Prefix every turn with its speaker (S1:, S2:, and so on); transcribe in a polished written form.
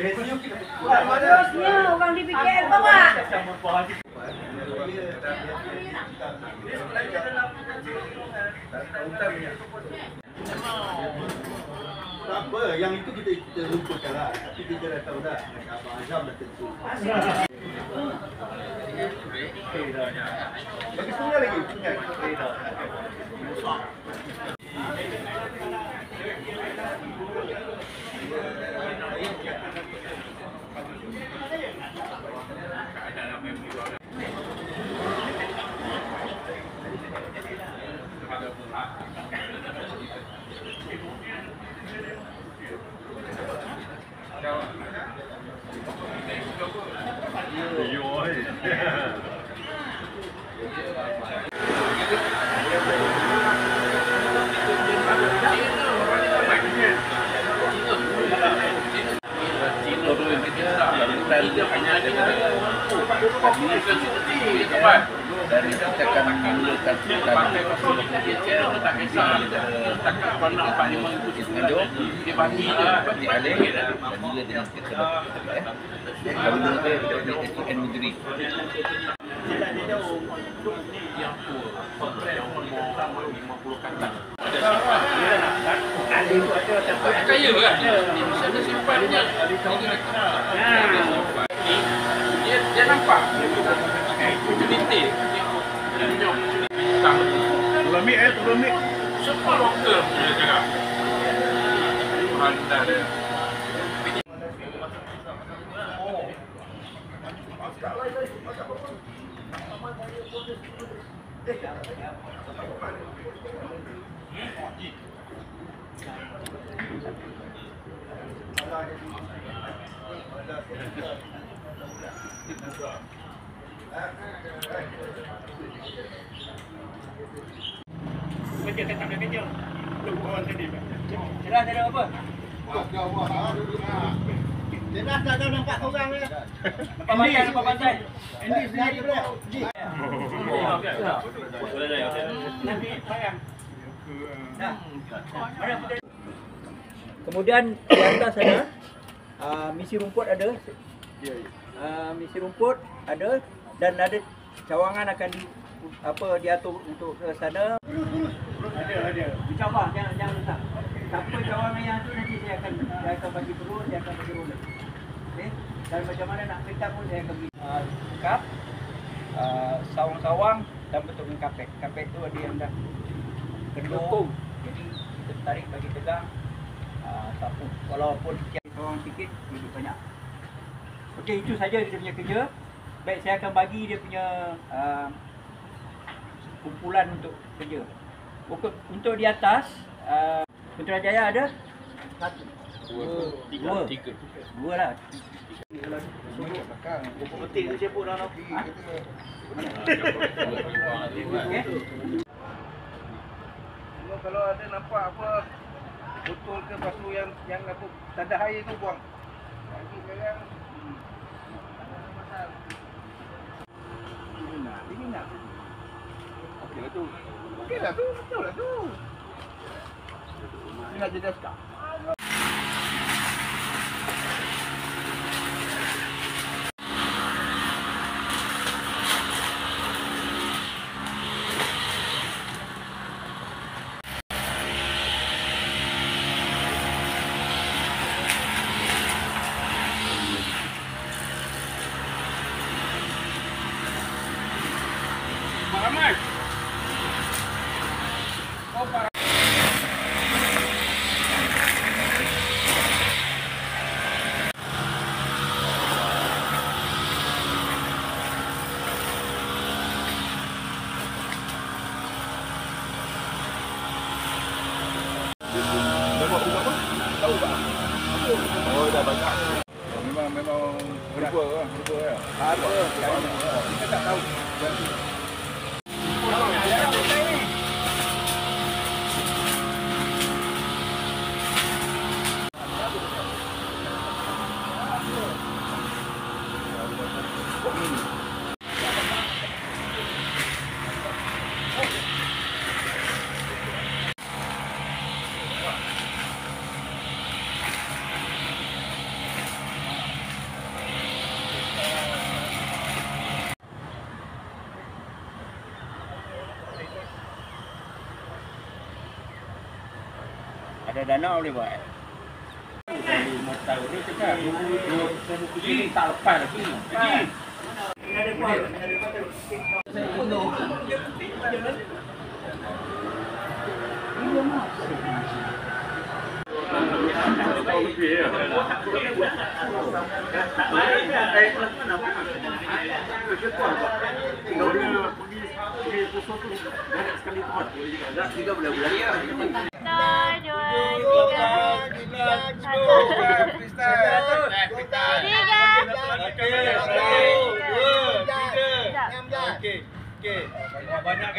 S1: Harusnya orang di PKL bawa.
S2: Tak apa, yang itu kita lupakan lah. Tapi kita dah tahu dah, Abang Azam dah tentu. Bagi setengah lagi, ingat.
S3: Dan kita akan mulakan dia bagi alih dan mula dengan kita kalau mula ke Negeri yang kaya kan? Dia bisa ada simpannya. Dia nampak utility. Tulang mik. Semua long term dia cakap. Anda dia.
S4: Kerja tak ada kerja. Lu kawan tadi.
S1: Cerah tak ada apa?
S2: Jelas tak tahu nampak korang ni.
S1: Nampak pantai.
S2: Ini sendiri pula.
S1: Nanti sayang. Kemudian di atas ada misi rumput ada. Misi rumput ada dan ada cawangan akan diatur untuk ke sana. Ada. Dicabar jangan letak. Siapa cawangan yang tu nanti saya akan bagi perut, saya akan bagi roller. Okey. Dan macam mana nak perintah pun saya akan bagi kap, sawang-sawang dan bentuk dengan kapek. Kapek tu ada yang dah kendung. Jadi kita tarik bagi tegang. Sapu. Walaupun sawang sikit, lebih banyak. Okey, itu saja dia punya kerja. Baik, saya akan bagi dia punya kumpulan untuk kerja. Untuk di atas, Putrajaya ada? Dua lah.
S2: Buku penting tu siapa dah nak.
S4: Kalau ada nampak apa botol ke basuh yang apa tanda air tu buang. Lagi sekarang ini nak. Okeylah tu. Betul lah tu. Ini nak jadi askar.
S3: Muhammad. Oh, para
S4: Oh, dah banyak. Memang berapa lah. Ada. Kita tak tahu.
S1: Ada dana boleh buat.
S3: Dari motor ni cakap, ini tak lepas lagi.
S1: Ada kuat.
S4: Banyak